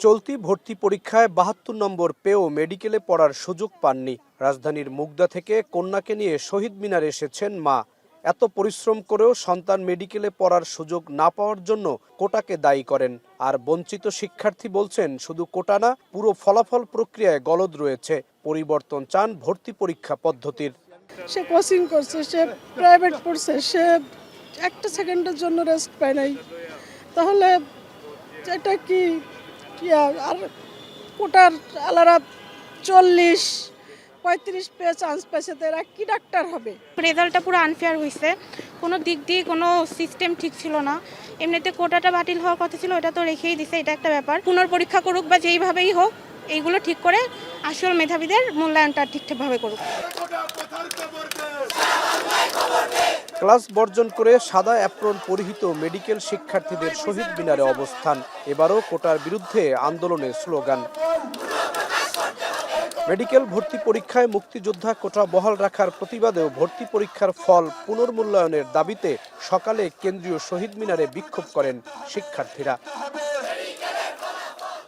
চলতি ভর্তি পরীক্ষায় ৭২ নম্বর পেয়েও মেডিকেলে পড়ার সুযোগ পাননি। রাজধানীর মুগদা থেকে কন্যাকে নিয়ে শহীদ মিনারে এসেছেন মা। এত পরিশ্রম করেও সন্তান মেডিকেলে পড়ার সুযোগ না পাওয়ার জন্য কোটাকে দায়ী করেন। আর বঞ্চিত শিক্ষার্থী বলছেন, শুধু কোটা না, পুরো ফলাফল প্রক্রিয়ায় গলদ রয়েছে। পরিবর্তন চান ভর্তি পরীক্ষা পদ্ধতির। সে কোচিং করছে, সে প্রাইভেট পড়ছে, সে একটা সেকেন্ডের জন্য রেস্ট পায় নাই। তাহলে এটা কি আর কোটার আলারা 40-35 পেয়ে চান্স পাইছে, তো এরা কি ডাক্তার হবে? রেজাল্টটা পুরো আনফেয়ার হয়েছে, কোনো দিক দিয়ে কোনো সিস্টেম ঠিক ছিল না। এমনিতে কোটাটা বাতিল হওয়ার কথা ছিল, এটা তো রেখেই দিছে, এটা একটা ব্যাপার। পুনর্পরীক্ষা করুক বা যেইভাবেই হোক, এইগুলো ঠিক করে আসল মেধাবীদের মূল্যায়নটা ঠিকঠাকভাবে করুক। ক্লাস বর্জন করে সাদা অ্যাপ্রন পরিহিত মেডিকেল শিক্ষার্থীদের শহীদ মিনারে অবস্থান। এবারও কোটার বিরুদ্ধে আন্দোলনের স্লোগান। মেডিকেল ভর্তি পরীক্ষায় মুক্তিযোদ্ধা কোটা বহাল রাখার প্রতিবাদেও ভর্তি পরীক্ষার ফল পুনর্মূল্যায়নের দাবিতে সকালে কেন্দ্রীয় শহীদ মিনারে বিক্ষোভ করেন শিক্ষার্থীরা।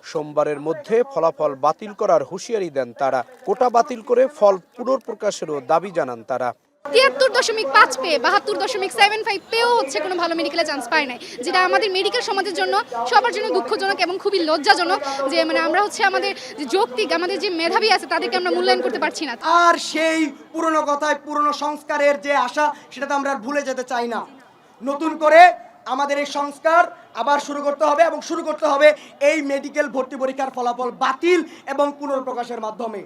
সোমবারের মধ্যে ফলাফল বাতিল করার হুঁশিয়ারি দেন তারা। কোটা বাতিল করে ফল পুনর্প্রকাশেরও দাবি জানান তারা। ৭৩.৫ পেয়ে ৭২.৭৫ পেয়েও কোনো ভালো মেডিকেলে চান্স পায় নাই, যেটা আমাদের মেডিকেল সমাজের জন্য সবার জন্য দুঃখজনক এবং খুবই লজ্জাজনক। যে আমরা আমাদের যে যৌক্তিক, আমাদের যে মেধাবী আছে তাদেরকে আমরা মূল্যায়ন করতে পারছি না। আর সেই পুরনো কথায়, পুরনো সংস্কারের যে আশা, সেটা তো আমরা আর ভুলে যেতে চাই না। নতুন করে আমাদের এই সংস্কার আবার শুরু করতে হবে, এবং শুরু করতে হবে এই মেডিকেল ভর্তি পরীক্ষার ফলাফল বাতিল এবং পুনর্প্রকাশের মাধ্যমে।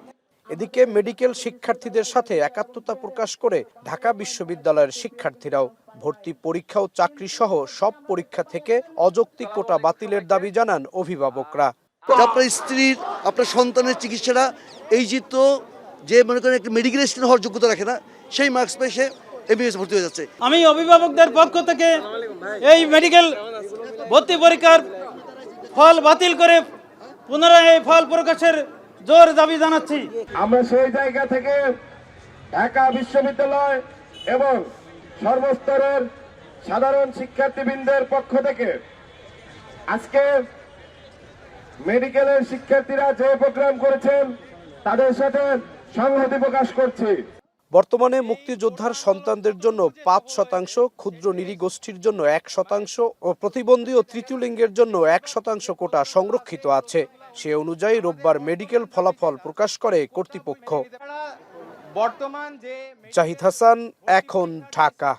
এদিকে মেডিকেল শিক্ষার্থীদের সাথে একাত্মতা প্রকাশ করে ঢাকা বিশ্ববিদ্যালয়ের শিক্ষার্থীরাও ভর্তি পরীক্ষা ও চাকরি সহ সব পরীক্ষা থেকে অযৌক্তিক কোটা বাতিলের দাবি জানান অভিভাবকরা। আপনার স্ত্রীর, আপনার সন্তানের চিকিৎসাটা এই যে মনে করেন একটা মেডিকেল স্টুডেন্ট হওয়ার যোগ্যতা রাখে না, সেই মার্কস পেয়ে সে এমবিবিএস ভর্তি হয়ে যাচ্ছে। আমি অভিভাবকদের পক্ষ থেকে এই মেডিকেল ভর্তি পরীক্ষার ফল বাতিল করে পুনরায় এই ফল প্রকাশের জোর দাবি জানাচ্ছি। আমরা সেই জায়গা থেকে ঢাকা বিশ্ববিদ্যালয় এবং সর্বস্তরের সাধারণ শিক্ষার্থীবৃন্দের পক্ষ থেকে আজকে মেডিকেলের শিক্ষার্থীরা যে প্রোগ্রাম করেছেন তাদের সাথে সংহতি প্রকাশ করছি। বর্তমানে মুক্তিযোদ্ধার সন্তানদের জন্য ৫%, ক্ষুদ্র নৃগোষ্ঠীর জন্য 1% ও প্রতিবন্ধী ও তৃতীয় লিঙ্গের জন্য 1% কোটা সংরক্ষিত আছে। সে অনুযায়ী রোববার মেডিকেল ফলাফল প্রকাশ করে কর্তৃপক্ষ। জাহিদ হাসান, এখন, ঢাকা।